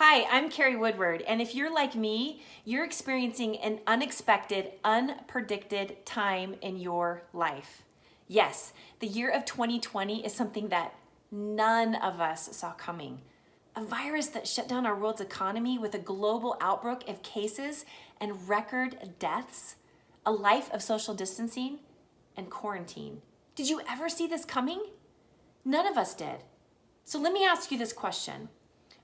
Hi, I'm Carrie Woodward, and if you're like me, you're experiencing an unexpected, unpredicted time in your life. Yes, the year of 2020 is something that none of us saw coming. A virus that shut down our world's economy with a global outbreak of cases and record deaths, a life of social distancing and quarantine. Did you ever see this coming? None of us did. So let me ask you this question.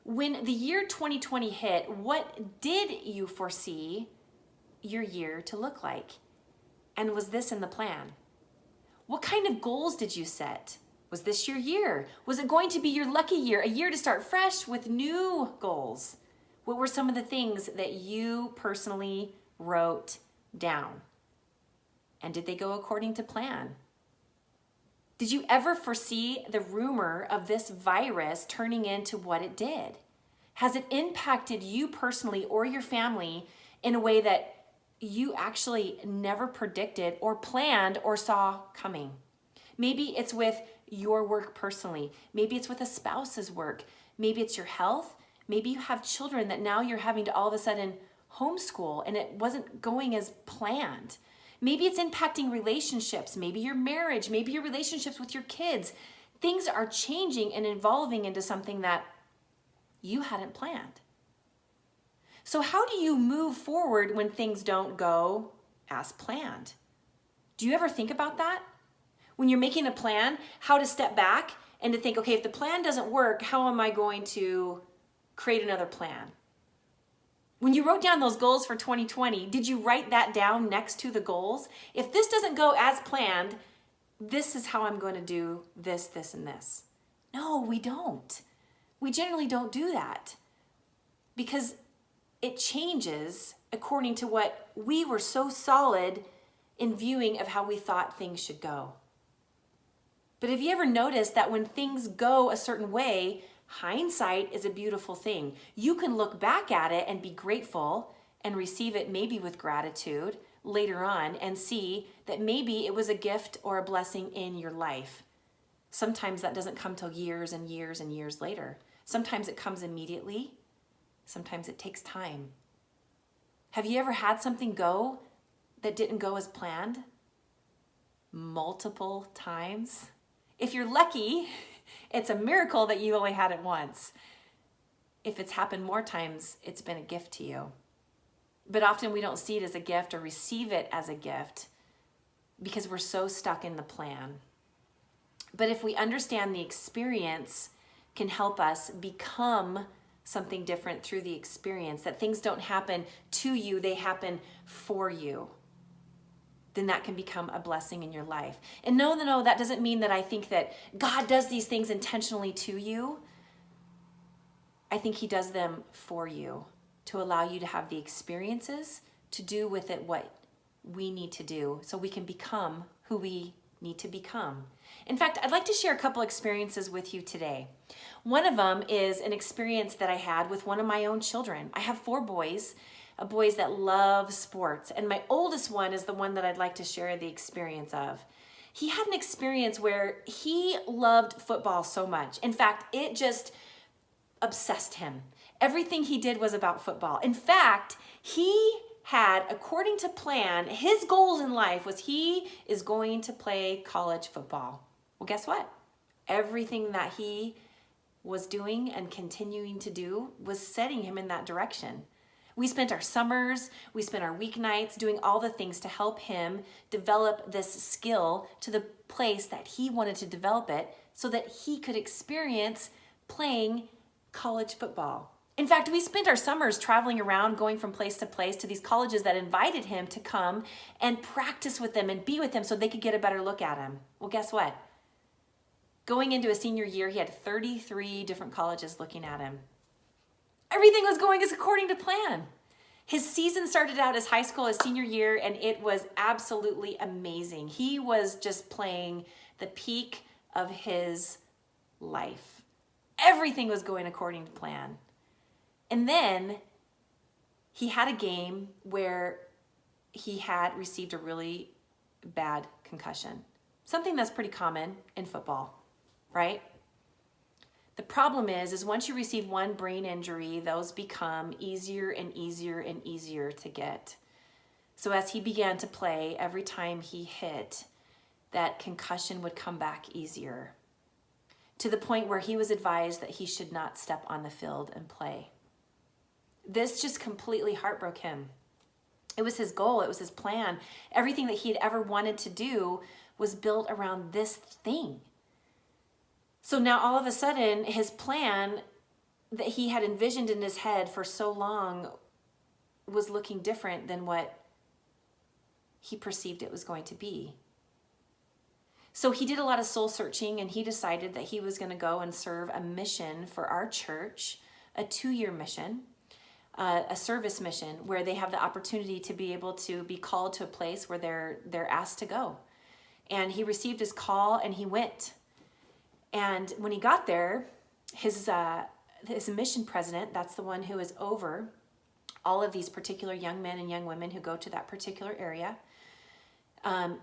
When the year 2020 hit, what did you foresee your year to look like? And was this in the plan? What kind of goals did you set? Was this your year? Was it going to be your lucky year, a year to start fresh with new goals? What were some of the things that you personally wrote down? And did they go according to plan? Did you ever foresee the rumor of this virus turning into what it did? Has it impacted you personally or your family in a way that you actually never predicted or planned or saw coming? Maybe it's with your work personally. Maybe it's with a spouse's work. Maybe it's your health. Maybe you have children that now you're having to all of a sudden homeschool and it wasn't going as planned. Maybe it's impacting relationships, maybe your marriage, maybe your relationships with your kids. Things are changing and evolving into something that you hadn't planned. So how do you move forward when things don't go as planned? Do you ever think about that? When you're making a plan, how to step back and to think, okay, if the plan doesn't work, how am I going to create another plan? When you wrote down those goals for 2020, did you write that down next to the goals? If this doesn't go as planned, this is how I'm going to do this, this, and this. No, we don't. We generally don't do that because it changes according to what we were so solid in viewing of how we thought things should go. But have you ever noticed that when things go a certain way, hindsight is a beautiful thing. You can look back at it and be grateful and receive it maybe with gratitude later on and see that maybe it was a gift or a blessing in your life. Sometimes that doesn't come till years and years and years later. Sometimes it comes immediately. Sometimes it takes time. Have you ever had something go that didn't go as planned? Multiple times? If you're lucky, it's a miracle that you only had it once. If it's happened more times, it's been a gift to you. But often we don't see it as a gift or receive it as a gift because we're so stuck in the plan. But if we understand the experience can help us become something different through the experience, that things don't happen to you, they happen for you, then that can become a blessing in your life. And no, that doesn't mean that I think that God does these things intentionally to you. I think he does them for you to allow you to have the experiences to do with it what we need to do so we can become who we need to become. In fact, I'd like to share a couple experiences with you today. One of them is an experience that I had with one of my own children. I have 4 boys that love sports. And my oldest one is the one that I'd like to share the experience of. He had an experience where he loved football so much. In fact, it just obsessed him. Everything he did was about football. In fact, he had, according to plan, his goals in life was he is going to play college football. Well, guess what? Everything that he was doing and continuing to do was setting him in that direction. We spent our summers, we spent our weeknights doing all the things to help him develop this skill to the place that he wanted to develop it so that he could experience playing college football. In fact, we spent our summers traveling around, going from place to place to these colleges that invited him to come and practice with them and be with them so they could get a better look at him. Well, guess what? Going into a senior year, he had 33 different colleges looking at him. Everything was going as according to plan. His season started out as high school, his senior year, and it was absolutely amazing. He was just playing the peak of his life. Everything was going according to plan. And then he had a game where he had received a really bad concussion. Something that's pretty common in football, right? The problem is once you receive one brain injury, those become easier and easier and easier to get. So as he began to play, every time he hit, that concussion would come back easier, to the point where he was advised that he should not step on the field and play. This just completely heartbroke him. It was his goal. It was his plan. Everything that he had ever wanted to do was built around this thing. So now all of a sudden, his plan that he had envisioned in his head for so long was looking different than what he perceived it was going to be. So he did a lot of soul searching, and he decided that he was going to go and serve a mission for our church, a 2-year mission, a service mission, where they have the opportunity to be able to be called to a place where they're asked to go. And he received his call, and he went. And when he got there, his mission president, that's the one who is over all of these particular young men and young women who go to that particular area,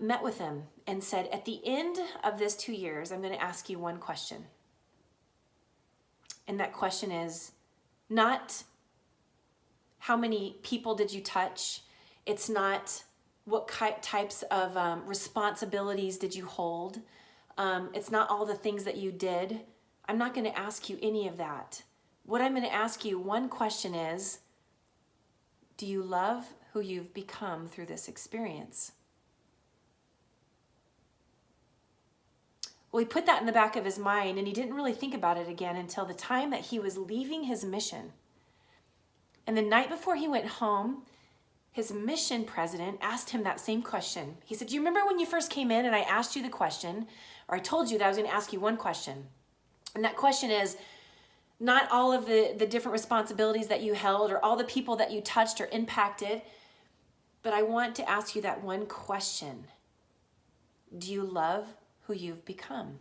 met with him and said, at the end of this 2 years, I'm going to ask you one question. And that question is not how many people did you touch. It's not what types of responsibilities did you hold. It's not all the things that you did. I'm not going to ask you any of that. What I'm going to ask you, one question is, do you love who you've become through this experience? Well, he put that in the back of his mind, and he didn't really think about it again until the time that he was leaving his mission. And the night before he went home, his mission president asked him that same question. He said, do you remember when you first came in and I asked you the question, or I told you that I was going to ask you one question? And that question is not all of the different responsibilities that you held or all the people that you touched or impacted, but I want to ask you that one question. Do you love who you've become?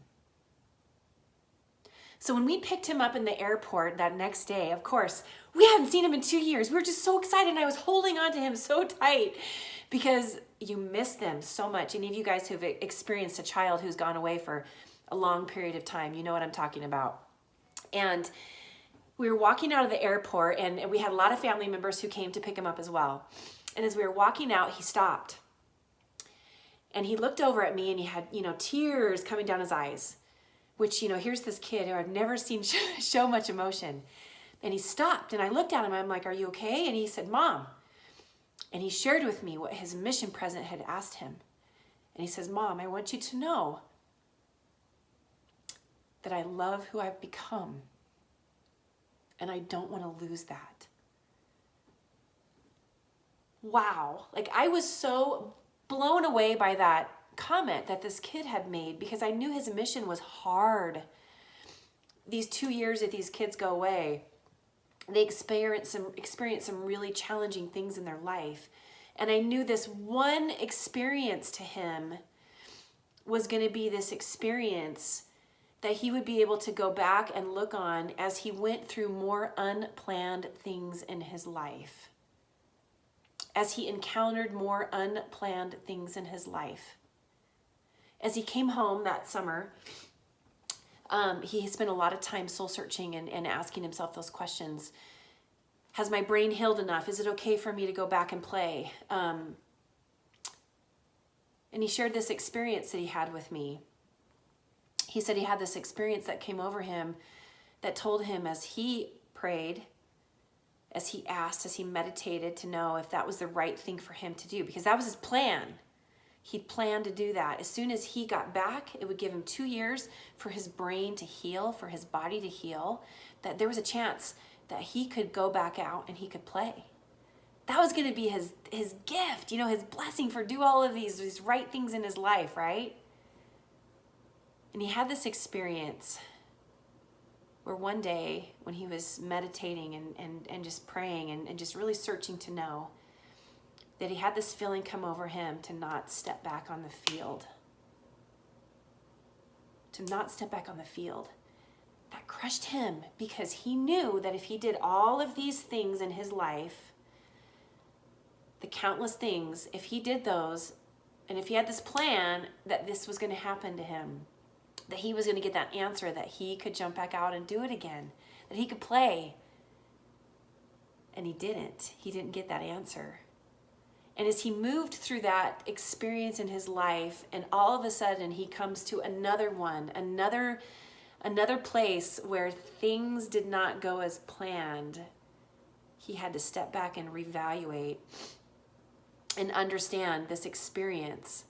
So when we picked him up in the airport that next day, of course, we hadn't seen him in 2 years. We were just so excited, and I was holding on to him so tight because you miss them so much. Any of you guys who've experienced a child who's gone away for a long period of time, you know what I'm talking about. And we were walking out of the airport, and we had a lot of family members who came to pick him up as well. And as we were walking out, he stopped. And he looked over at me, and he had, tears coming down his eyes, which, here's this kid who I've never seen show much emotion. And he stopped, and I looked at him. I'm like, are you okay? And he said, Mom. And he shared with me what his mission president had asked him. And he says, Mom, I want you to know that I love who I've become, and I don't want to lose that. Wow. Like, I was so blown away by that comment that this kid had made, because I knew his mission was hard. These 2 years that these kids go away, they experience some really challenging things in their life. And I knew this one experience to him was going to be this experience that he would be able to go back and look on as he went through more unplanned things in his life, as he encountered more unplanned things in his life. As he came home that summer, he spent a lot of time soul searching and asking himself those questions. Has my brain healed enough? Is it okay for me to go back and play? And he shared this experience that he had with me. He said he had this experience that came over him that told him, as he prayed, as he asked, as he meditated, to know if that was the right thing for him to do, because that was his plan. He planned to do that. As soon as he got back, it would give him 2 years for his brain to heal, for his body to heal, that there was a chance that he could go back out and he could play. That was going to be his gift, his blessing for do all of these right things in his life, right? And he had this experience where one day when he was meditating and just praying and just really searching to know, that he had this feeling come over him to not step back on the field. To not step back on the field. That crushed him, because he knew that if he did all of these things in his life, the countless things, if he did those, and if he had this plan, that this was going to happen to him. that he was going to get that answer, that he could jump back out and do it again, that he could play. And he didn't. He didn't get that answer. And as he moved through that experience in his life, and all of a sudden he comes to another one, another place where things did not go as planned, he had to step back and reevaluate and understand this experience.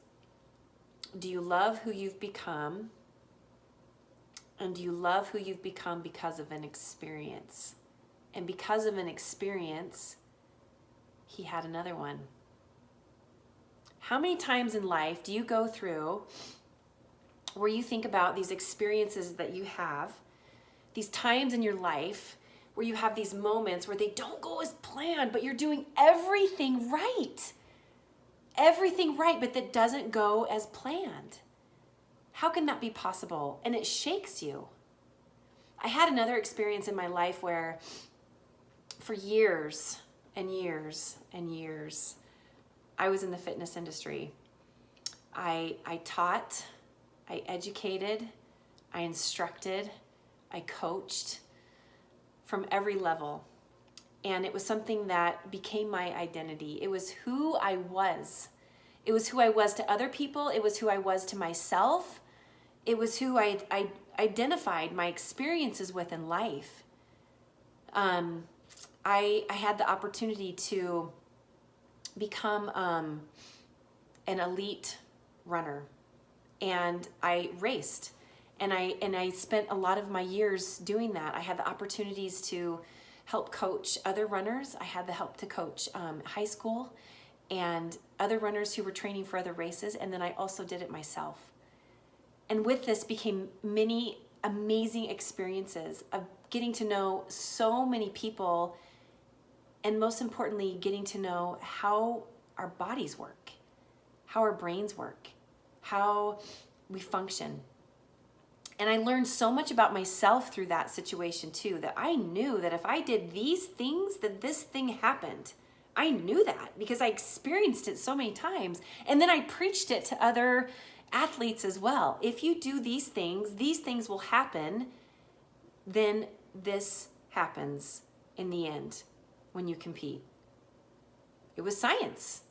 Do you love who you've become? And do you love who you've become because of an experience? And because of an experience, he had another one. How many times in life do you go through where you think about these experiences that you have, these times in your life where you have these moments where they don't go as planned, but you're doing everything right, but that doesn't go as planned? How can that be possible? And it shakes you. I had another experience in my life where for years and years and years, I was in the fitness industry. I taught, I educated, I instructed, I coached from every level. And it was something that became my identity. It was who I was. It was who I was to other people. It was who I was to myself. It was who I identified my experiences with in life. I had the opportunity to become an elite runner, and I raced, and I spent a lot of my years doing that. I had the opportunities to help coach other runners. I had the help to coach high school and other runners who were training for other races, and then I also did it myself. And with this became many amazing experiences of getting to know so many people, and most importantly, getting to know how our bodies work, how our brains work, how we function. And I learned so much about myself through that situation too, that I knew that if I did these things, that this thing happened. I knew that because I experienced it so many times. And then I preached it to other athletes as well. If you do these things will happen, then this happens in the end when you compete. It was science.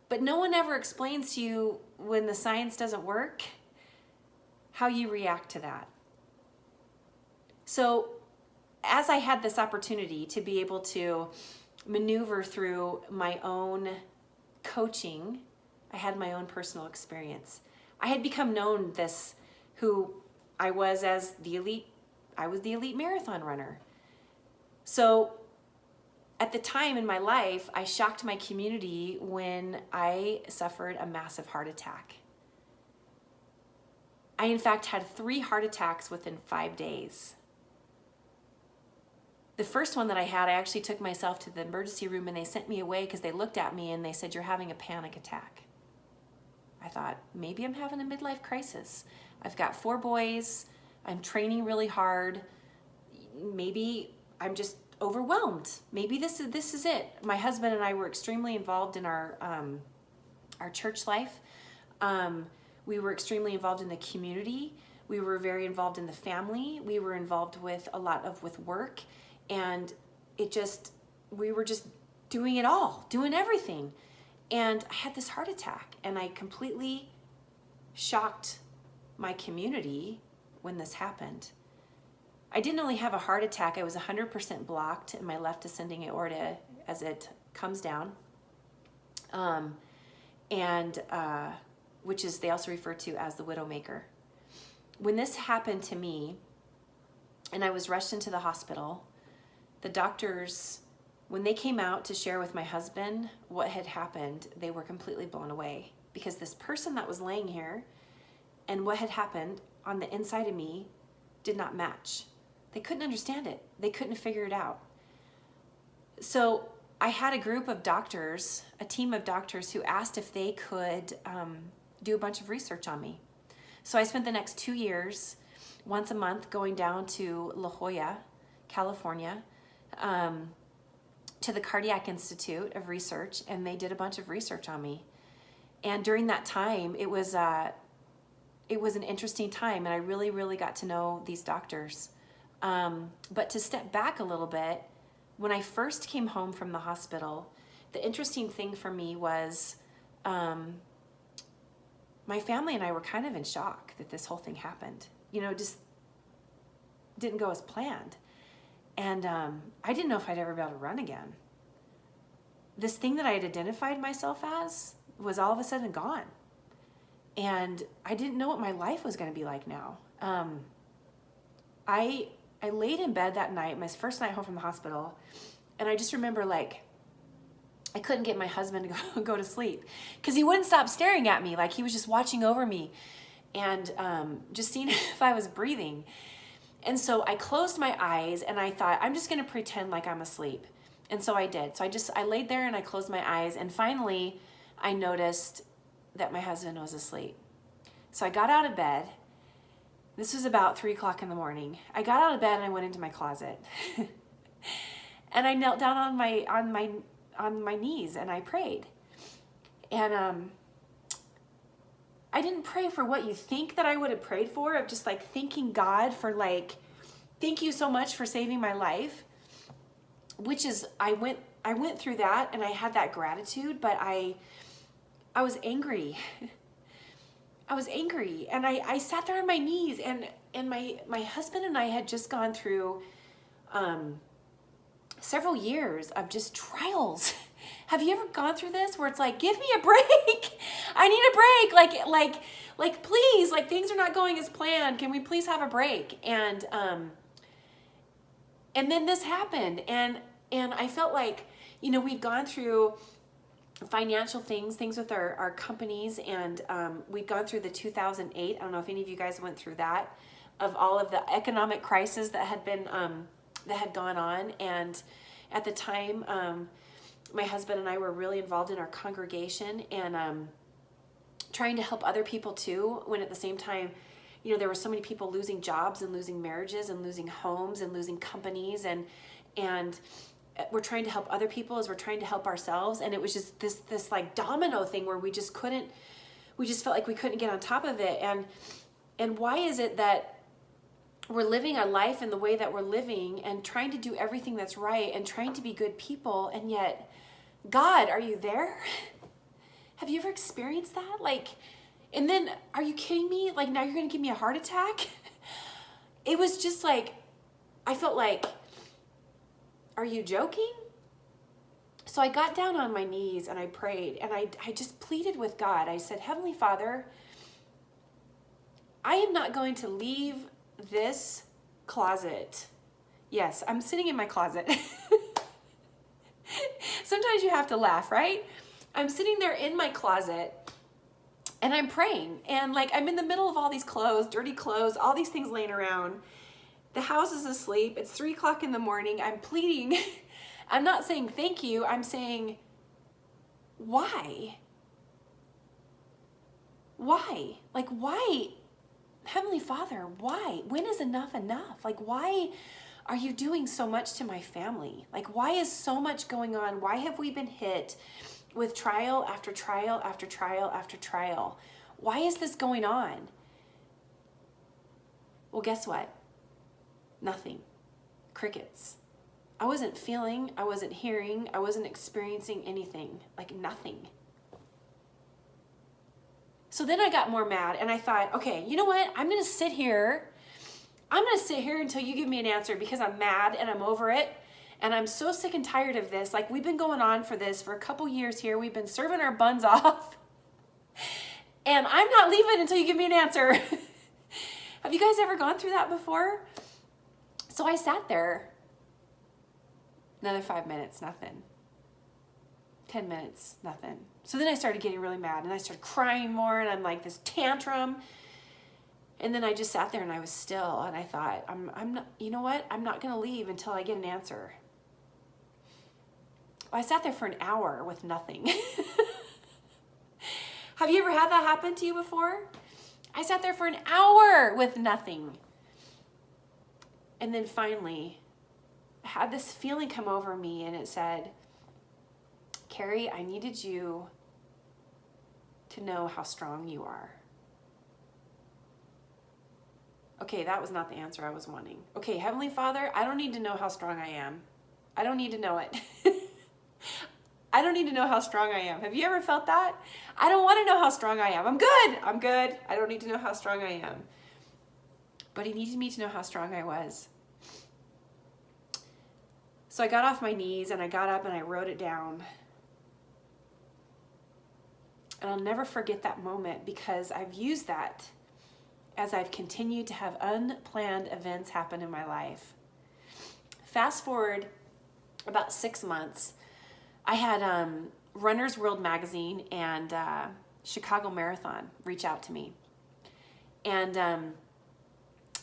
But no one ever explains to you when the science doesn't work, how you react to that. So as I had this opportunity to be able to maneuver through my own coaching, I had my own personal experience. I had become known this who I was as the elite. I was the elite marathon runner. So at the time in my life, I shocked my community when I suffered a massive heart attack. I, in fact, had 3 heart attacks within 5 days. The first one that I had, I actually took myself to the emergency room and they sent me away because they looked at me and they said, "You're having a panic attack." I thought, maybe I'm having a midlife crisis. I've got 4 boys. I'm training really hard. Maybe I'm just overwhelmed. Maybe this is it. My husband and I were extremely involved in our church life. We were extremely involved in the community. We were very involved in the family. We were involved with a lot of with work, and we were just doing it all, doing everything. And I had this heart attack, and I completely shocked my community when this happened. I didn't only have a heart attack, I was 100% blocked in my left ascending aorta as it comes down. Which is, they also refer to as the widowmaker. When this happened to me, and I was rushed into the hospital, the doctors, when they came out to share with my husband what had happened, they were completely blown away, because this person that was laying here and what had happened on the inside of me did not match. They couldn't understand it. They couldn't figure it out. So I had a group of doctors, a team of doctors, who asked if they could do a bunch of research on me. So I spent the next 2 years, once a month, going down to La Jolla, California, to the Cardiac Institute of Research, and they did a bunch of research on me. And during that time, it was it was an interesting time, and I really, really got to know these doctors. But to step back a little bit, when I first came home from the hospital, the interesting thing for me was my family and I were kind of in shock that this whole thing happened. Just didn't go as planned. And I didn't know if I'd ever be able to run again. This thing that I had identified myself as was all of a sudden gone. And I didn't know what my life was going to be like now. I laid in bed that night, my first night home from the hospital, and I just remember I couldn't get my husband to go to sleep because he wouldn't stop staring at me. He was just watching over me and just seeing if I was breathing. And so I closed my eyes and I thought, I'm just going to pretend like I'm asleep. And so I did. So I laid there and I closed my eyes, and finally I noticed that my husband was asleep. So I got out of bed. This was about 3:00 in the morning. I got out of bed and I went into my closet. And I knelt down on my knees and I prayed. And I didn't pray for what you think that I would have prayed for, of just thanking God for thank you so much for saving my life, which is I went through that and I had that gratitude, but I was angry. I was angry, and I sat there on my knees, and my husband and I had just gone through several years of just trials. Have you ever gone through this where it's give me a break? I need a break. Please, things are not going as planned. Can we please have a break? And then this happened, and I felt we'd gone through financial things with our companies, and we'd gone through the 2008. I don't know if any of you guys went through that, of all of the economic crisis that had been that had gone on. And at the time, my husband and I were really involved in our congregation and trying to help other people too, when at the same time, there were so many people losing jobs and losing marriages and losing homes and losing companies, and we're trying to help other people as we're trying to help ourselves. And it was just this domino thing where we just felt like we couldn't get on top of it. And why is it that we're living our life in the way that we're living and trying to do everything that's right and trying to be good people, and yet, God, are you there? Have you ever experienced that? And then, are you kidding me? Now you're going to give me a heart attack? It was just I felt are you joking? So I got down on my knees and I prayed, and I just pleaded with God. I said, Heavenly Father, I am not going to leave this closet. Yes, I'm sitting in my closet. Sometimes you have to laugh, right? I'm sitting there in my closet and I'm praying, and I'm in the middle of all these clothes, dirty clothes, all these things laying around. The house is asleep. It's 3:00 in the morning. I'm pleading. I'm not saying thank you. I'm saying, why? Why? Why? Heavenly Father, why? When is enough enough? Why are you doing so much to my family? Why is so much going on? Why have we been hit with trial after trial after trial after trial? Why is this going on? Well, guess what? Nothing. Crickets. I wasn't feeling, I wasn't hearing, I wasn't experiencing anything. Nothing. So then I got more mad, and I thought, okay, you know what? I'm going to sit here. I'm going to sit here until you give me an answer, because I'm mad and I'm over it. And I'm so sick and tired of this. We've been going on for this for a couple years here. We've been serving our buns off. And I'm not leaving until you give me an answer. Have you guys ever gone through that before? So I sat there. Another 5 minutes, nothing. 10 minutes, nothing. So then I started getting really mad, and I started crying more, and I'm this tantrum. And then I just sat there and I was still, and I thought, I'm not, you know what? I'm not going to leave until I get an answer. Well, I sat there for an hour with nothing. Have you ever had that happen to you before? I sat there for an hour with nothing. And then finally, I had this feeling come over me, and it said, Carrie, I needed you to know how strong you are. Okay, that was not the answer I was wanting. Okay, Heavenly Father, I don't need to know how strong I am. I don't need to know it. I don't need to know how strong I am. Have you ever felt that? I don't want to know how strong I am. I'm good. I'm good. I don't need to know how strong I am. But he needed me to know how strong I was. So I got off my knees and I got up and I wrote it down. And I'll never forget that moment because I've used that as I've continued to have unplanned events happen in my life. Fast forward about 6 months, I had Runner's World Magazine and Chicago Marathon reach out to me and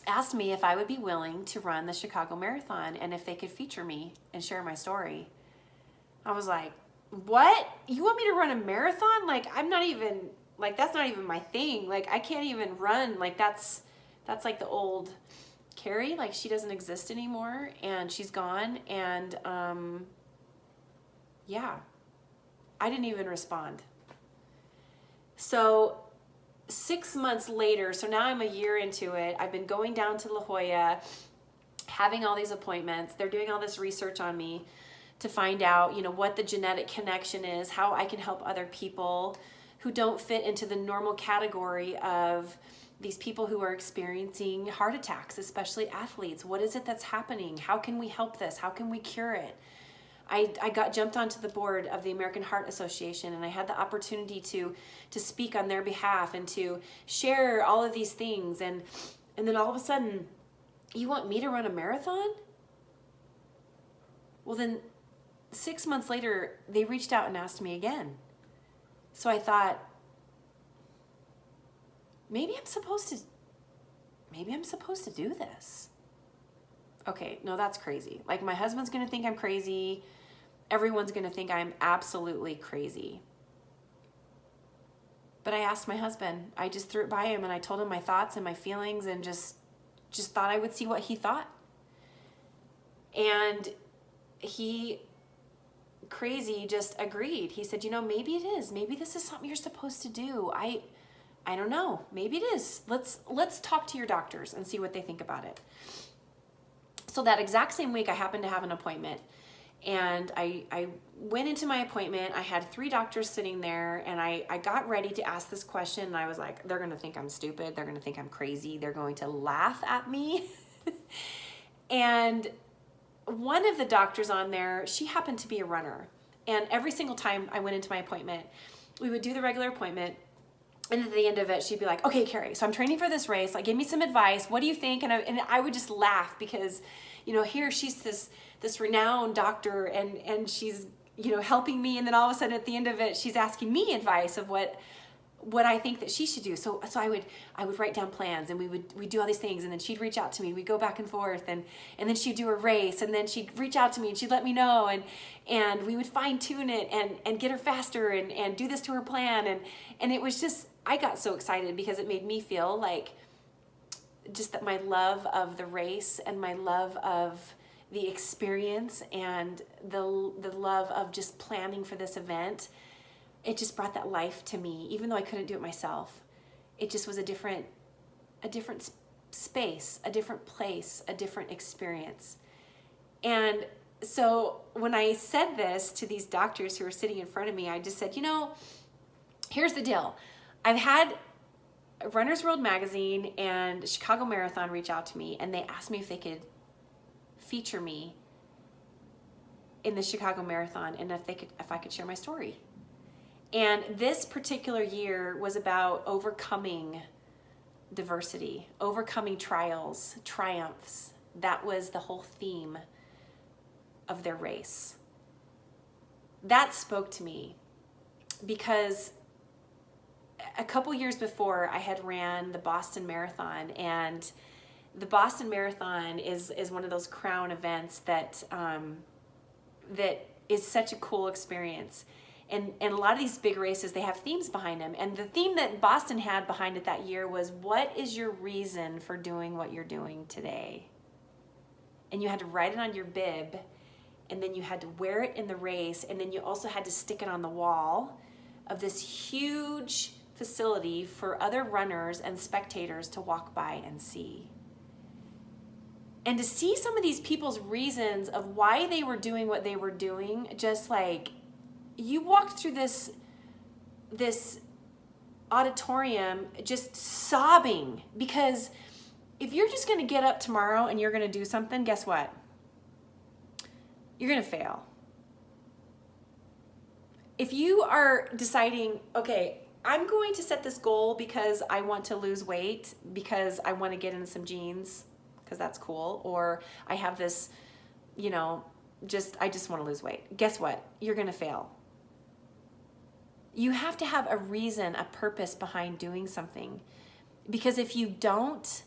asked me if I would be willing to run the Chicago Marathon and if they could feature me and share my story. I was like, what? You want me to run a marathon? Like, I'm not even, like, that's not even my thing. Like, I can't even run. Like, that's like the old Carrie. Like, she doesn't exist anymore and she's gone. And yeah, I didn't even respond. So 6 months later, so now I'm a year into it. I've been going down to La Jolla, having all these appointments. They're doing all this research on me to find out, you know, what the genetic connection is, how I can help other people who don't fit into the normal category of these people who are experiencing heart attacks, especially athletes. What is it that's happening? How can we help this? How can we cure it? I got jumped onto the board of the American Heart Association, and I had the opportunity to speak on their behalf and to share all of these things. And then all of a sudden, you want me to run a marathon? Well, then 6 months later, they reached out and asked me again. So I thought, maybe I'm supposed to do this. Okay, no, that's crazy. Like, my husband's gonna think I'm crazy. Everyone's gonna think I'm absolutely crazy. But I asked my husband, I just threw it by him and I told him my thoughts and my feelings and just thought I would see what he thought. And he, crazy, just agreed. He said, you know, maybe it is. Maybe this is something you're supposed to do. I don't know. Maybe it is. Let's talk to your doctors and see what they think about it. So that exact same week, I happened to have an appointment. And I went into my appointment. I had 3 doctors sitting there, and I got ready to ask this question. And I was like, they're going to think I'm stupid. They're going to think I'm crazy. They're going to laugh at me. And one of the doctors on there, she happened to be a runner. And every single time I went into my appointment, we would do the regular appointment. And at the end of it, she'd be like, okay, Carrie, so I'm training for this race. Like, give me some advice. What do you think? And I would just laugh because, you know, here she's this renowned doctor and she's, you know, helping me. And then all of a sudden at the end of it, she's asking me advice of what I think that she should do. So I would write down plans and we'd do all these things. And then she'd reach out to me. We'd go back and forth and then she'd do a race and then she'd reach out to me and she'd let me know. And we would fine tune it and get her faster and do this to her plan. And it was just, I got so excited because it made me feel like just that my love of the race and my love of the experience and the love of just planning for this event, it just brought that life to me, even though I couldn't do it myself. It just was a different space, a different place, a different experience. And so when I said this to these doctors who were sitting in front of me, I just said, you know, here's the deal. I've had Runner's World Magazine and Chicago Marathon reach out to me, and they asked me if they could feature me in the Chicago Marathon and if I could share my story. And this particular year was about overcoming diversity, overcoming trials, triumphs. That was the whole theme of their race. That spoke to me because a couple years before, I had ran the Boston Marathon, and the Boston Marathon is one of those crown events that is such a cool experience. And a lot of these big races, they have themes behind them. And the theme that Boston had behind it that year was, what is your reason for doing what you're doing today? And you had to write it on your bib, and then you had to wear it in the race, and then you also had to stick it on the wall of this huge facility for other runners and spectators to walk by and see. And to see some of these people's reasons of why they were doing what they were doing, just like you walked through this auditorium just sobbing, because if you're just going to get up tomorrow and you're going to do something, guess what? You're going to fail. If you are deciding, okay, I'm going to set this goal because I want to lose weight, because I want to get into some jeans, because that's cool, or I have this, I just want to lose weight. Guess what? You're going to fail. You have to have a reason, a purpose behind doing something. Because if you don't,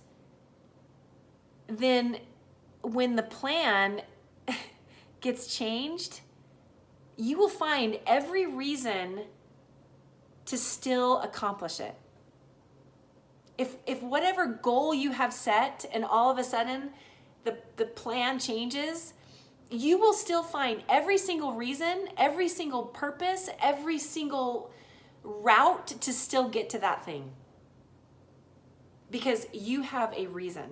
then when the plan gets changed, you will find every reason to still accomplish it. If whatever goal you have set and all of a sudden the plan changes, you will still find every single reason, every single purpose, every single route to still get to that thing. Because you have a reason.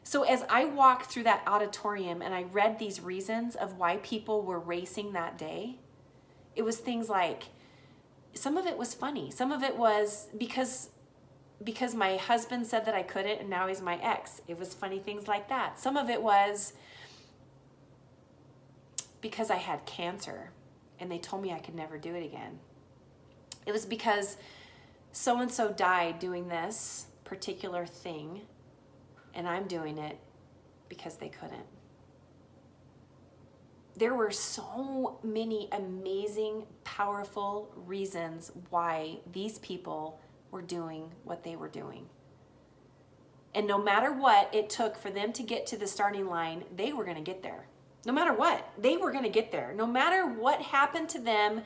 So as I walked through that auditorium and I read these reasons of why people were racing that day, it was things like, some of it was funny. Some of it was because my husband said that I couldn't and now he's my ex. It was funny things like that. Some of it was because I had cancer and they told me I could never do it again. It was because so-and-so died doing this particular thing and I'm doing it because they couldn't. There were so many amazing, powerful reasons why these people were doing what they were doing. And no matter what it took for them to get to the starting line, they were going to get there. No matter what, they were going to get there. No matter what happened to them,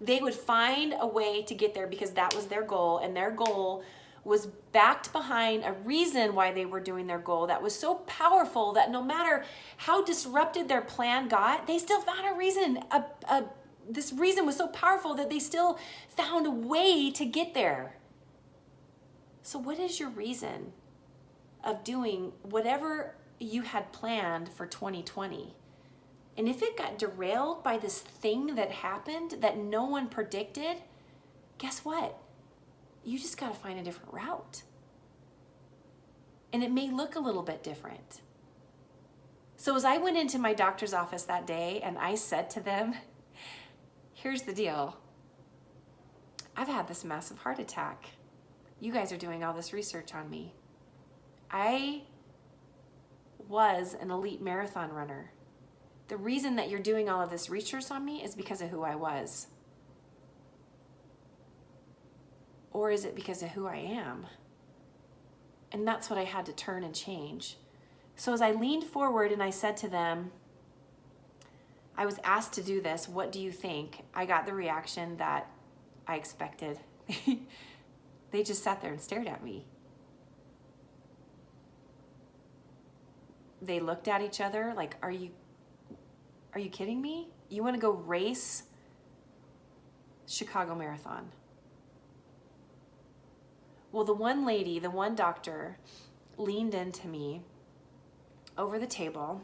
they would find a way to get there because that was their goal. And their goal was backed behind a reason why they were doing their goal that was so powerful that no matter how disrupted their plan got, they still found a reason. This reason was so powerful that they still found a way to get there. So what is your reason of doing whatever you had planned for 2020? And if it got derailed by this thing that happened that no one predicted, guess what? You just got to find a different route. And it may look a little bit different. So as I went into my doctor's office that day and I said to them, here's the deal. I've had this massive heart attack. You guys are doing all this research on me. I was an elite marathon runner. The reason that you're doing all of this research on me is because of who I was. Or is it because of who I am? And that's what I had to turn and change. So as I leaned forward and I said to them, I was asked to do this, what do you think? I got the reaction that I expected. They just sat there and stared at me. They looked at each other like, are you kidding me? You want to go race Chicago Marathon? Well, the one lady, the one doctor, leaned into me over the table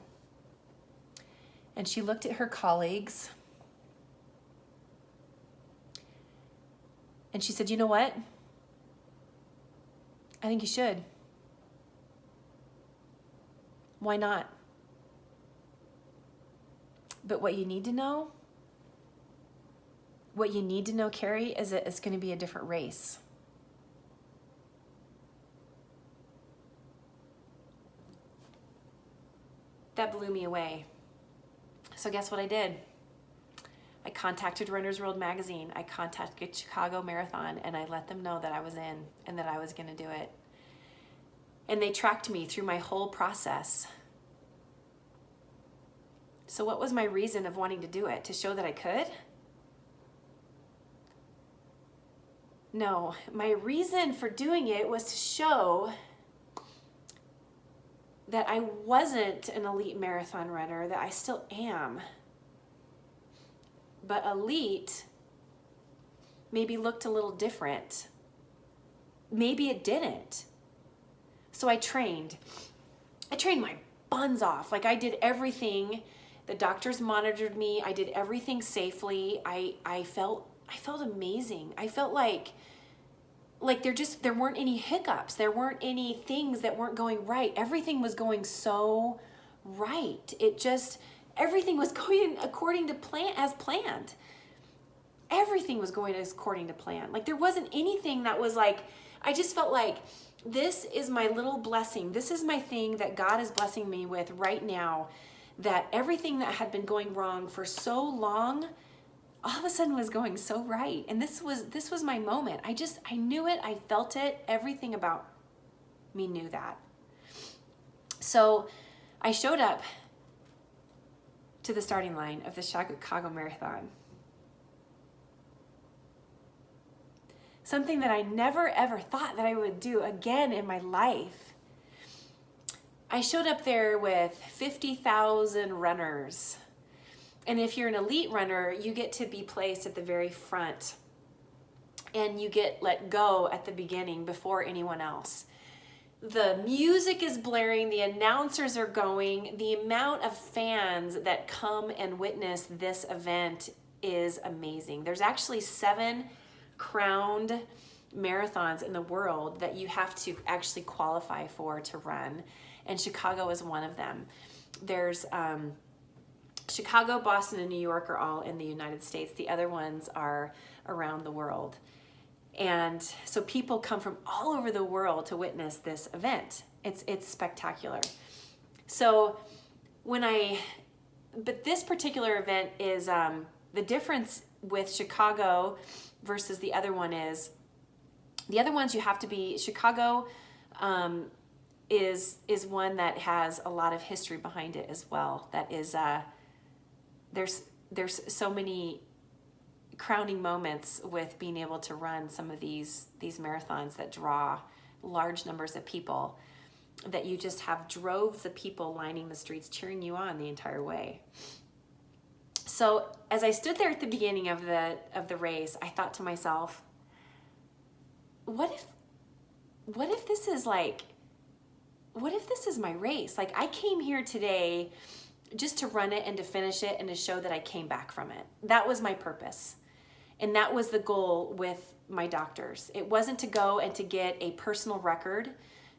and she looked at her colleagues and she said, you know what? I think you should. Why not? But what you need to know, Carrie, is that it's going to be a different race. That blew me away. So guess what I did? I contacted Runner's World magazine. I contacted Chicago Marathon and I let them know that I was in and that I was going to do it. And they tracked me through my whole process. So what was my reason of wanting to do it? To show that I could? No, my reason for doing it was to show that I wasn't an elite marathon runner, that I still am. But elite maybe looked a little different. Maybe it didn't. So I trained. I trained my buns off. Like, I did everything. The doctors monitored me. I did everything safely. I felt amazing. I felt like there weren't any hiccups. There weren't any things that weren't going right. Everything was going so right. Everything was going according to plan, as planned. Everything was going according to plan. Like, there wasn't anything that was like, I just felt like, this is my little blessing. This is my thing that God is blessing me with right now, that everything that had been going wrong for so long, all of a sudden was going so right. And this was my moment. I knew it. I felt it. Everything about me knew that. So I showed up to the starting line of the Chicago Marathon. Something that I never ever thought that I would do again in my life. I showed up there with 50,000 runners. And if you're an elite runner, you get to be placed at the very front. And you get let go at the beginning before anyone else. The music is blaring, the announcers are going, the amount of fans that come and witness this event is amazing. There's actually 7 crowned marathons in the world that you have to actually qualify for to run, and Chicago is one of them. There's Chicago, Boston, and New York are all in the United States. The other ones are around the world. And so people come from all over the world to witness this event. It's spectacular. So but this particular event is, the difference with Chicago versus the other one is, the other ones you have to be, Chicago is one that has a lot of history behind it as well. That is, there's so many crowning moments with being able to run some of these marathons that draw large numbers of people, that you just have droves of people lining the streets cheering you on the entire way. So as I stood there at the beginning of the race, I thought to myself, what if this is my race? Like, I came here today just to run it and to finish it and to show that I came back from it. That was my purpose. And that was the goal with my doctors. It wasn't to go and to get a personal record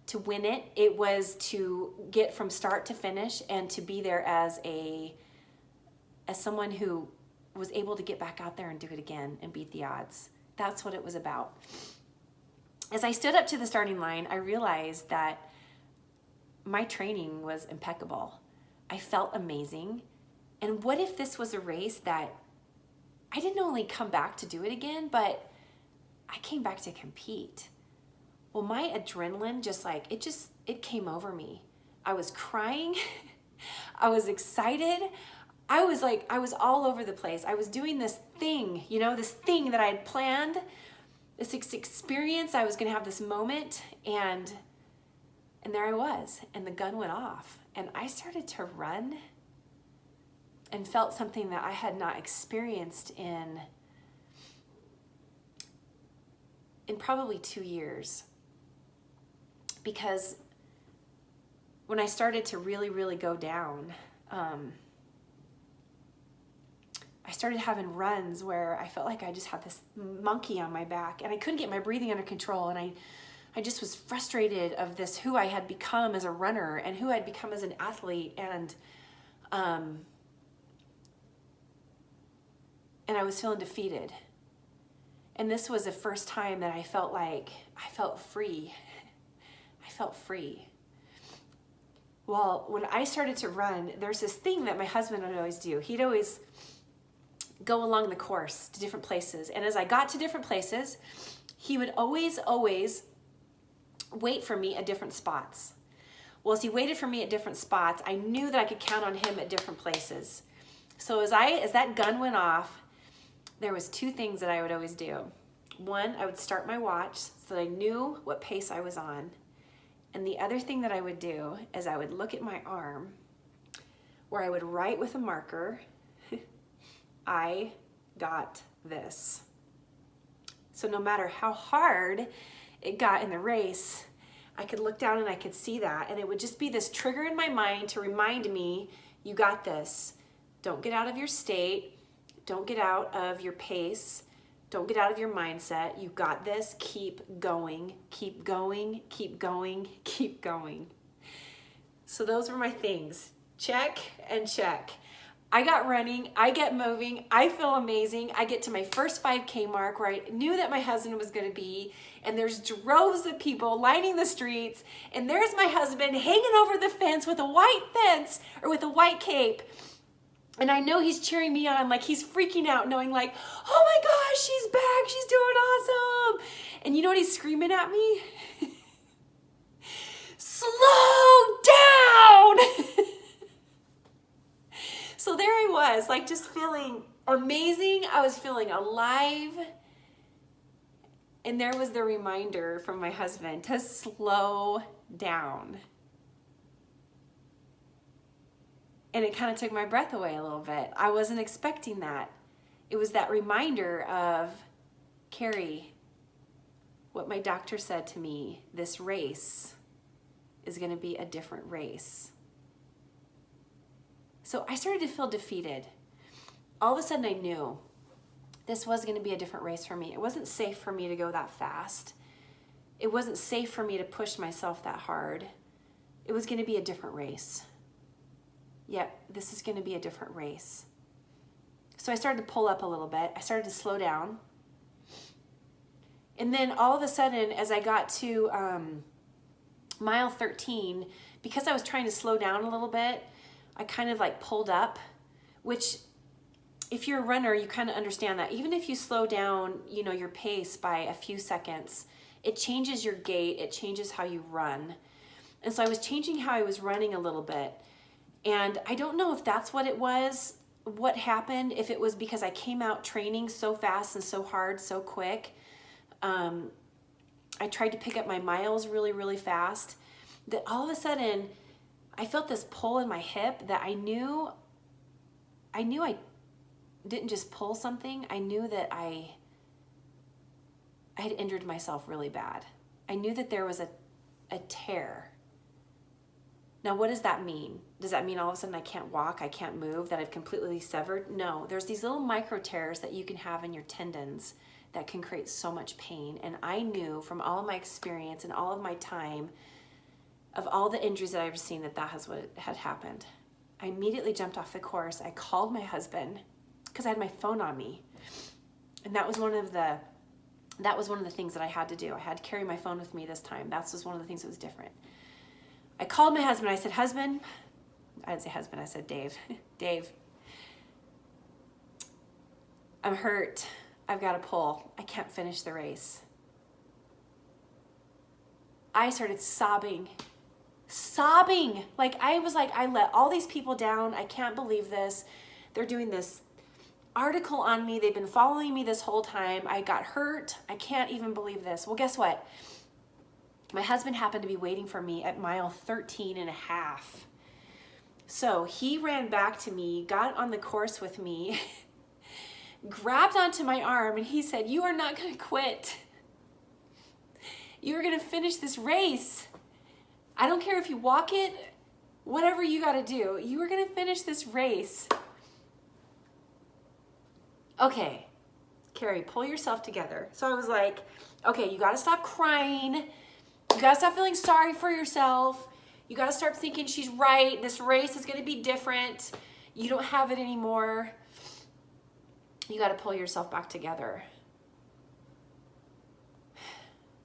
to win it. It was to get from start to finish and to be there as someone who was able to get back out there and do it again and beat the odds. That's what it was about. As I stood up to the starting line, I realized that my training was impeccable. I felt amazing. And what if this was a race that I didn't only come back to do it again, but I came back to compete? Well, my adrenaline it came over me. I was crying. I was excited. I was all over the place. I was doing this thing, this thing that I had planned, this experience. I was going to have this moment, and there I was, and the gun went off, and I started to run and felt something that I had not experienced in probably 2 years. Because when I started to really, really go down, I started having runs where I felt like I just had this monkey on my back, and I couldn't get my breathing under control, and I just was frustrated of this, who I had become as a runner and who I'd become as an athlete, and I was feeling defeated. And this was the first time that I felt free. I felt free. Well, when I started to run, there's this thing that my husband would always do. He'd always go along the course to different places. And as I got to different places, he would always wait for me at different spots. Well, as he waited for me at different spots, I knew that I could count on him at different places. So as that gun went off, there was 2 things that I would always do. One, I would start my watch so that I knew what pace I was on. And the other thing that I would do is I would look at my arm, where I would write with a marker, I got this. So no matter how hard it got in the race, I could look down and I could see that, and it would just be this trigger in my mind to remind me, you got this. Don't get out of your state. Don't get out of your pace. Don't get out of your mindset. You got this. Keep going, keep going, keep going, keep going. So those were my things. Check and check. I got running, I get moving, I feel amazing. I get to my first 5K mark where I knew that my husband was gonna be, and there's droves of people lining the streets, and there's my husband hanging over the fence with a white fence, or with a white cape. And I know he's cheering me on, like he's freaking out, knowing like, oh my gosh, she's back, she's doing awesome. And you know what he's screaming at me? Slow down! So there I was, like just feeling amazing. I was feeling alive. And there was the reminder from my husband to slow down. And it kind of took my breath away a little bit. I wasn't expecting that. It was that reminder of, Carrie, what my doctor said to me, this race is going to be a different race. So I started to feel defeated. All of a sudden I knew this was going to be a different race for me. It wasn't safe for me to go that fast. It wasn't safe for me to push myself that hard. It was going to be a different race. Yep, this is going to be a different race. So I started to pull up a little bit. I started to slow down. And then all of a sudden, as I got to mile 13, because I was trying to slow down a little bit, I kind of like pulled up, which if you're a runner, you kind of understand that. Even if you slow down, you know, your pace by a few seconds, it changes your gait, it changes how you run. And so I was changing how I was running a little bit. And I don't know if that's what it was, what happened, if it was because I came out training so fast and so hard, so quick. I tried to pick up my miles really, really fast, that all of a sudden I felt this pull in my hip that I knew I didn't just pull something. I knew that I had injured myself really bad. I knew that there was a tear. Now, what does that mean? Does that mean all of a sudden I can't walk, I can't move, that I've completely severed? No, there's these little micro tears that you can have in your tendons that can create so much pain. And I knew from all of my experience and all of my time, of all the injuries that I've seen, that was what had happened. I immediately jumped off the course. I called my husband because I had my phone on me. And that was one of the things that I had to do. I had to carry my phone with me this time. That was one of the things that was different. I called my husband. I said, husband, I didn't say husband, I said Dave. Dave, I'm hurt. I've got to pull. I can't finish the race. I started sobbing. Like I was like, I let all these people down. I can't believe this. They're doing this article on me. They've been following me this whole time. I got hurt. I can't even believe this. Well, guess what? My husband happened to be waiting for me at mile 13 and a half. So he ran back to me, got on the course with me, grabbed onto my arm, and he said, you are not going to quit. You are going to finish this race. I don't care if you walk it, whatever you got to do. You are going to finish this race. Okay, Carrie, pull yourself together. So I was like, okay, you got to stop crying. You got to stop feeling sorry for yourself. You got to start thinking she's right. This race is going to be different. You don't have it anymore. You got to pull yourself back together.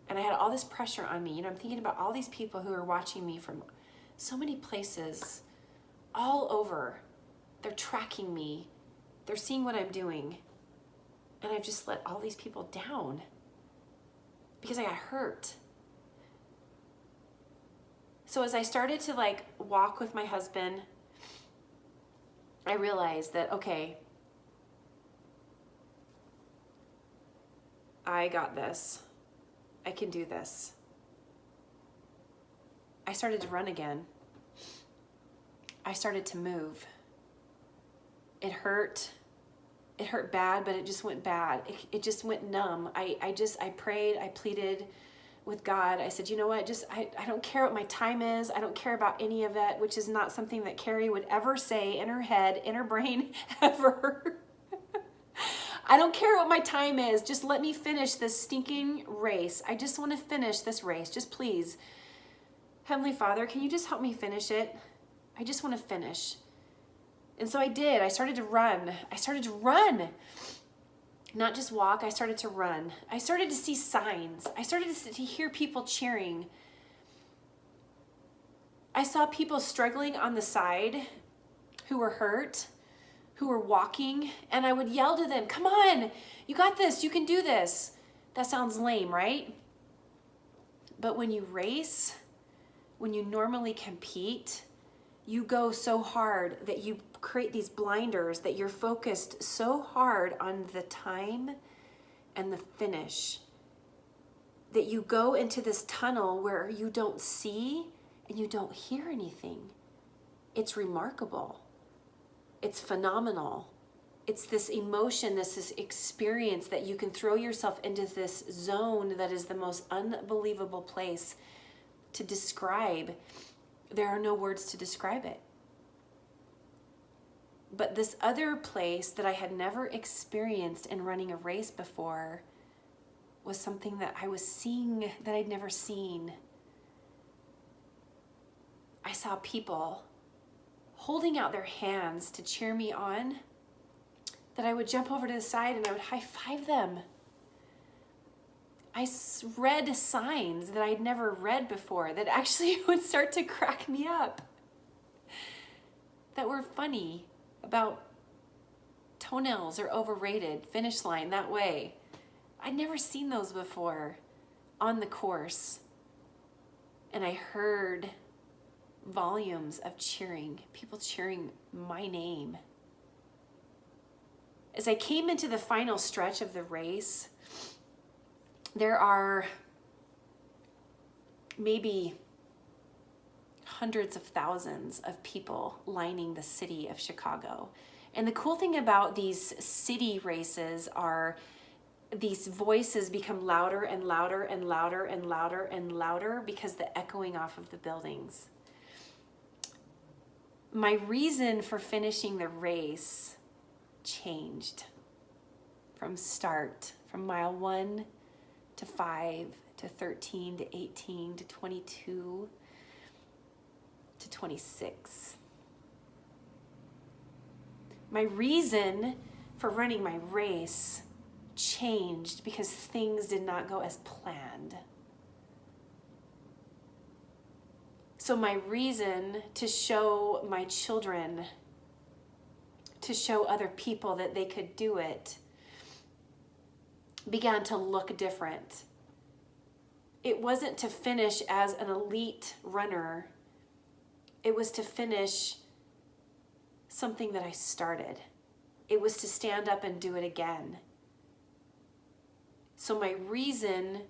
And I had all this pressure on me. You know, I'm thinking about all these people who are watching me from so many places, all over. They're tracking me. They're seeing what I'm doing. And I've just let all these people down because I got hurt. So as I started to like walk with my husband, I realized that, okay, I got this. I can do this. I started to run again. I started to move. It hurt. It hurt bad, but it just went bad. It just went numb. I prayed, I pleaded with God. I said, you know what, just I don't care what my time is. I don't care about any of it, which is not something that Carrie would ever say in her head, in her brain, ever. I don't care what my time is. Just let me finish this stinking race. I just want to finish this race. Just please. Heavenly Father, can you just help me finish it? I just want to finish. And so I did. I started to run. Not just walk, I started to run. I started to see signs. I started to hear people cheering. I saw people struggling on the side who were hurt, who were walking, and I would yell to them, come on, you got this, you can do this. That sounds lame, right? But when you race, when you normally compete, you go so hard that you create these blinders, that you're focused so hard on the time and the finish that you go into this tunnel where you don't see and you don't hear anything. It's remarkable. It's phenomenal. It's this emotion, this experience that you can throw yourself into this zone that is the most unbelievable place to describe. There are no words to describe it. But this other place that I had never experienced in running a race before was something that I was seeing that I'd never seen. I saw people holding out their hands to cheer me on, that I would jump over to the side and I would high five them. I read signs that I'd never read before that actually would start to crack me up, that were funny, about toenails are overrated, finish line that way. I'd never seen those before on the course. And I heard volumes of cheering, people cheering my name. As I came into the final stretch of the race, there are maybe hundreds of thousands of people lining the city of Chicago. And the cool thing about these city races are these voices become louder and louder and louder and louder and louder because the echoing off of the buildings. My reason for finishing the race changed from start, from mile 1 to 5 to 13 to 18 to 22 to 26. My reason for running my race changed because things did not go as planned. So my reason to show my children, to show other people that they could do it, began to look different. It wasn't to finish as an elite runner. It was to finish something that I started. It was to stand up and do it again. So my reason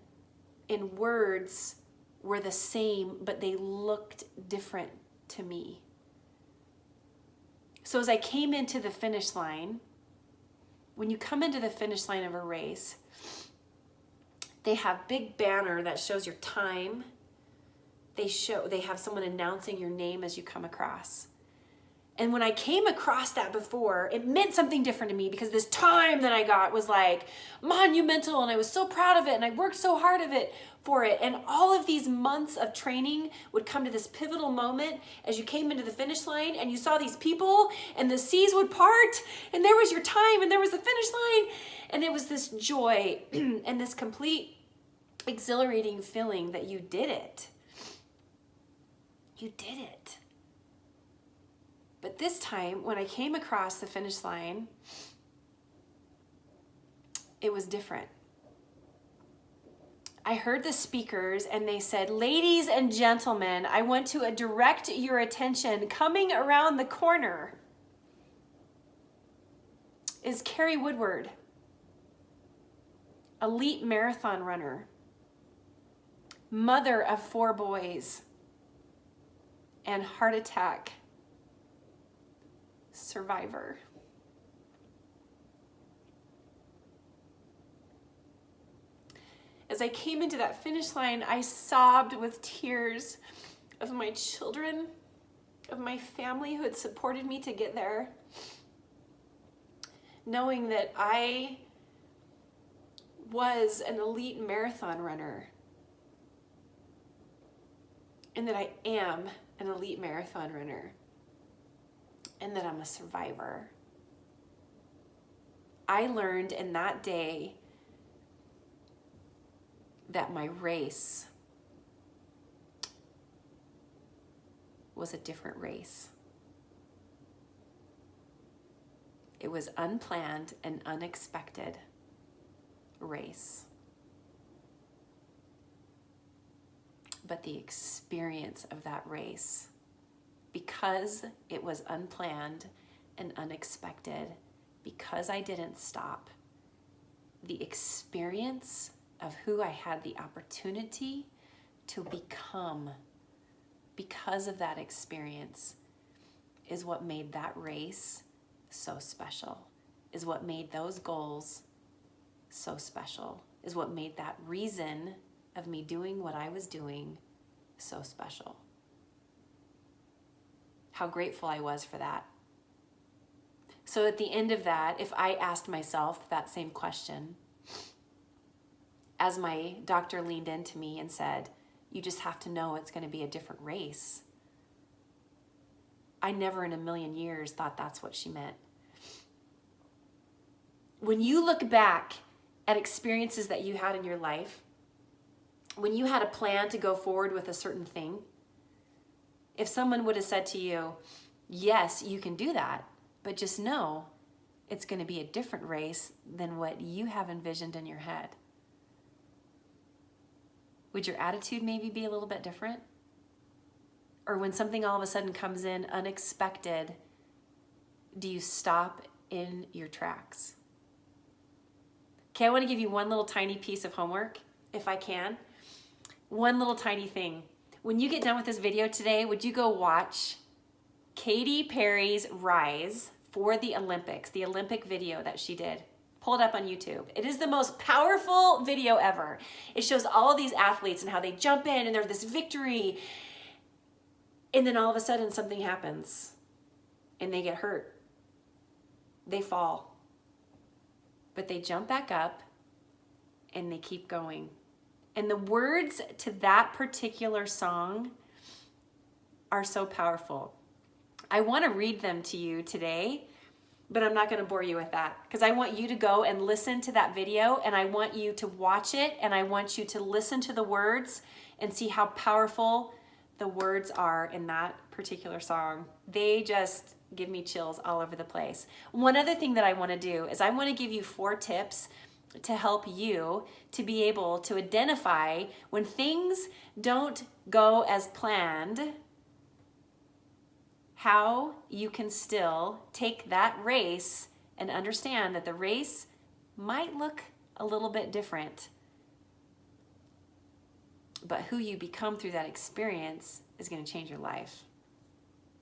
in words were the same, but they looked different to me. So as I came into the finish line, when you come into the finish line of a race, they have big banner that shows your time. They have someone announcing your name as you come across. And when I came across that before, it meant something different to me because this time that I got was like monumental and I was so proud of it and I worked so hard for it. And all of these months of training would come to this pivotal moment as you came into the finish line and you saw these people and the seas would part and there was your time and there was the finish line. And it was this joy and this complete exhilarating feeling that you did it. You did it. But this time, when I came across the finish line, it was different. I heard the speakers and they said, "Ladies and gentlemen, I want to direct your attention. Coming around the corner is Carrie Woodward, elite marathon runner, mother of 4 boys, and heart attack survivor." As as I came into that finish line, I sobbed with tears of my children, of my family who had supported me to get there, knowing that I was an elite marathon runner and that I am an elite marathon runner and that I'm a survivor. I learned in that day that my race was a different race. It was unplanned and unexpected race. But the experience of that race, because it was unplanned and unexpected, because I didn't stop, the experience of who I had the opportunity to become because of that experience is what made that race so special, is what made those goals so special, is what made that reason of me doing what I was doing so special. How grateful I was for that. So at the end of that, if I asked myself that same question, as my doctor leaned into me and said, you just have to know it's going to be a different race, I never in a million years thought that's what she meant. When you look back at experiences that you had in your life, when you had a plan to go forward with a certain thing, if someone would have said to you, yes, you can do that, but just know it's going to be a different race than what you have envisioned in your head, would your attitude maybe be a little bit different? Or when something all of a sudden comes in unexpected, do you stop in your tracks? Okay, I want to give you one little tiny piece of homework, if I can. One little tiny thing. When you get done with this video today, would you go watch Katy Perry's Rise for the Olympics, the Olympic video that she did? Pull it up on YouTube. It is the most powerful video ever. It shows all of these athletes and how they jump in and they're this victory. And then all of a sudden something happens and they get hurt. They fall. But they jump back up and they keep going. And the words to that particular song are so powerful. I want to read them to you today, but I'm not going to bore you with that because I want you to go and listen to that video and I want you to watch it and I want you to listen to the words and see how powerful the words are in that particular song. They just give me chills all over the place. One other thing that I want to do is I want to give you 4 tips to help you to be able to identify when things don't go as planned, how you can still take that race and understand that the race might look a little bit different, but who you become through that experience is going to change your life.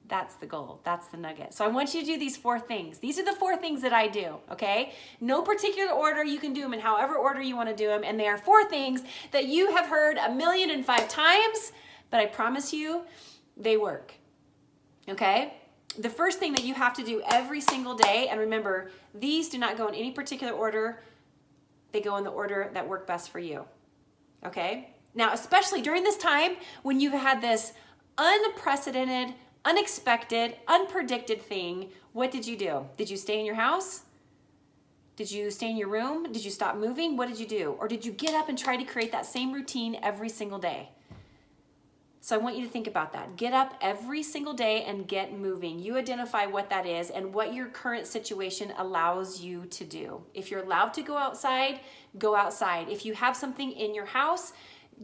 That's the goal. That's the nugget. So I want you to do these 4 things. These are the 4 things that I do, okay? No particular order. You can do them in however order you want to do them. And they are 4 things that you have heard 1,000,005 times, but I promise you, they work, okay? The first thing that you have to do every single day, and remember, these do not go in any particular order. They go in the order that worked best for you, okay? Now, especially during this time when you've had this unprecedented, unexpected, unpredicted thing, what did you do? Did you stay in your house? Did you stay in your room? Did you stop moving? What did you do? Or did you get up and try to create that same routine every single day? So I want you to think about that. Get up every single day and get moving. You identify what that is and what your current situation allows you to do. If you're allowed to go outside, go outside. If you have something in your house,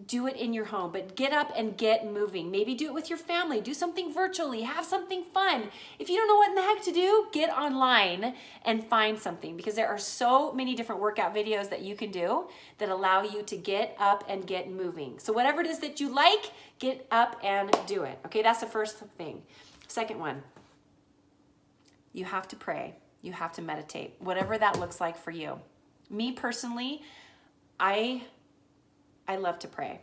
do it in your home, but get up and get moving. Maybe do it with your family. Do something virtually. Have something fun. If you don't know what in the heck to do, get online and find something because there are so many different workout videos that you can do that allow you to get up and get moving. So whatever it is that you like, get up and do it. Okay, that's the first thing. Second one, you have to pray. You have to meditate, whatever that looks like for you. Me personally, I I love to pray.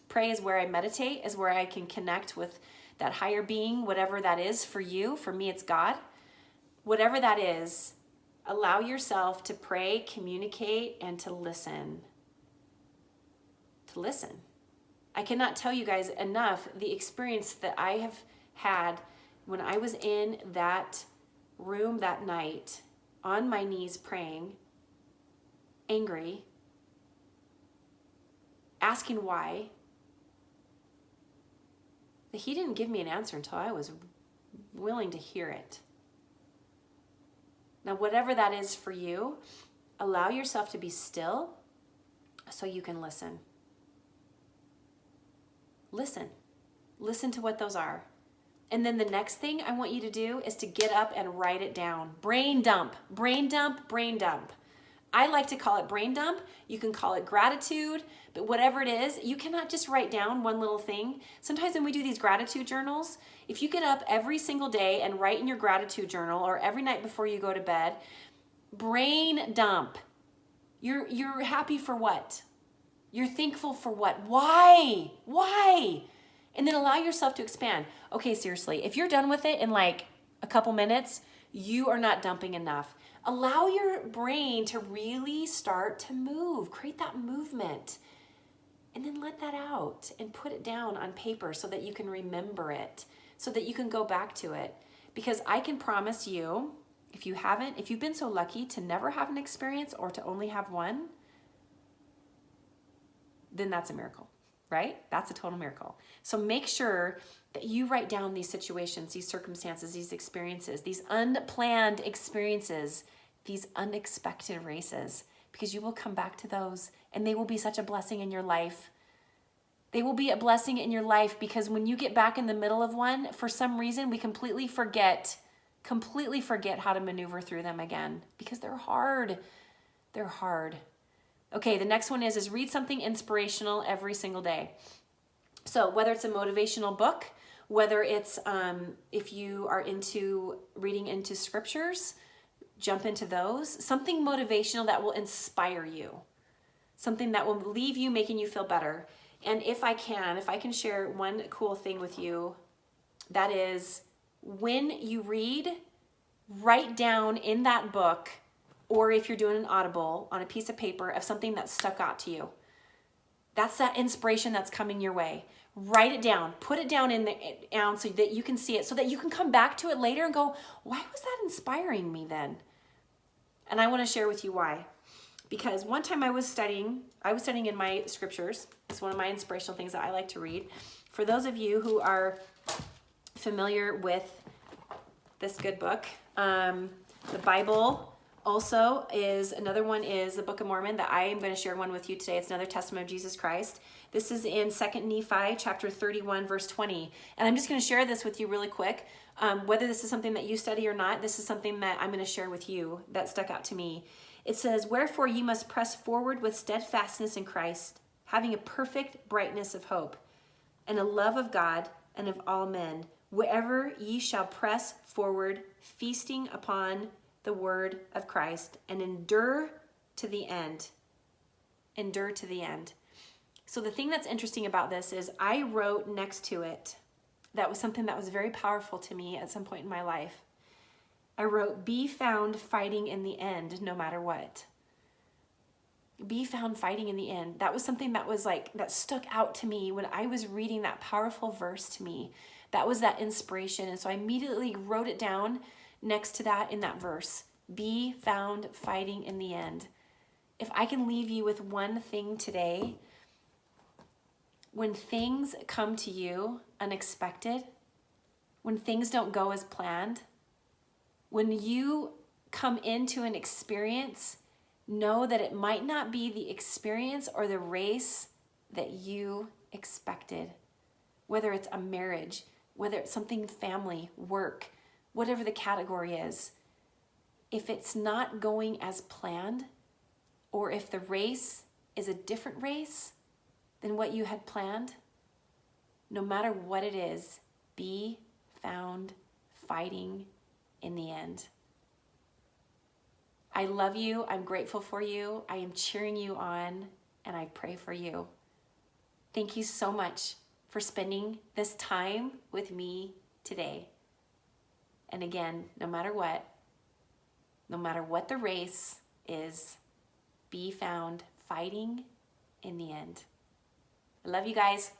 Pray is where I meditate, is where I can connect with that higher being, whatever that is for you. For me, it's God. Whatever that is, allow yourself to pray, communicate, and to listen. To listen. I cannot tell you guys enough the experience that I have had when I was in that room that night, on my knees praying, angry, asking why, that he didn't give me an answer until I was willing to hear it. Now, whatever that is for you, allow yourself to be still so you can listen. Listen. Listen to what those are. And then the next thing I want you to do is to get up and write it down. Brain dump, brain dump, brain dump. I like to call it brain dump. You can call it gratitude, but whatever it is, you cannot just write down one little thing. Sometimes when we do these gratitude journals, if you get up every single day and write in your gratitude journal, or every night before you go to bed, brain dump. You're happy for what? You're thankful for what? Why? Why? And then allow yourself to expand. Okay, seriously, if you're done with it in like a couple minutes, you are not dumping enough. Allow your brain to really start to move. Create that movement. And then let that out and put it down on paper so that you can remember it, so that you can go back to it. Because I can promise you, if you've been so lucky to never have an experience or to only have one, then that's a miracle, right? That's a total miracle. So make sure that you write down these situations, these circumstances, these experiences, these unplanned experiences, these unexpected races, because you will come back to those and they will be such a blessing in your life. They will be a blessing in your life because when you get back in the middle of one, for some reason, we completely forget how to maneuver through them again because they're hard. They're hard. Okay, the next one is read something inspirational every single day. So whether it's a motivational book, whether it's if you are into reading into scriptures, jump into those. Something motivational that will inspire you. Something that will leave you making you feel better. And if I can share one cool thing with you, that is when you read, write down in that book, or if you're doing an audible on a piece of paper of something that stuck out to you. That's that inspiration that's coming your way. Write it down, put it down so that you can see it, so that you can come back to it later and go, why was that inspiring me then? And I want to share with you why. Because one time I was studying in my scriptures. It's one of my inspirational things that I like to read. For those of you who are familiar with this good book, the Bible also is, another one is the Book of Mormon that I am going to share one with you today. It's another testament of Jesus Christ. This is in 2 Nephi chapter 31, verse 20. And I'm just going to share this with you really quick. Whether this is something that you study or not, this is something that I'm going to share with you that stuck out to me. It says, "Wherefore you must press forward with steadfastness in Christ, having a perfect brightness of hope, and a love of God and of all men, wherever ye shall press forward, feasting upon the word of Christ, and endure to the end." Endure to the end. So the thing that's interesting about this is I wrote next to it, that was something that was very powerful to me at some point in my life. I wrote, "Be found fighting in the end, no matter what." Be found fighting in the end. That was something that was that stuck out to me when I was reading that powerful verse to me. That was that inspiration. And so I immediately wrote it down next to that in that verse. Be found fighting in the end. If I can leave you with one thing today, when things come to you unexpected, when things don't go as planned, when you come into an experience, know that it might not be the experience or the race that you expected. Whether it's a marriage, whether it's something family, work, whatever the category is. If it's not going as planned, or if the race is a different race than what you had planned, no matter what it is, be found fighting in the end. I love you. I'm grateful for you. I am cheering you on, and I pray for you. Thank you so much for spending this time with me today. And again, no matter what the race is, be found fighting in the end. I love you guys.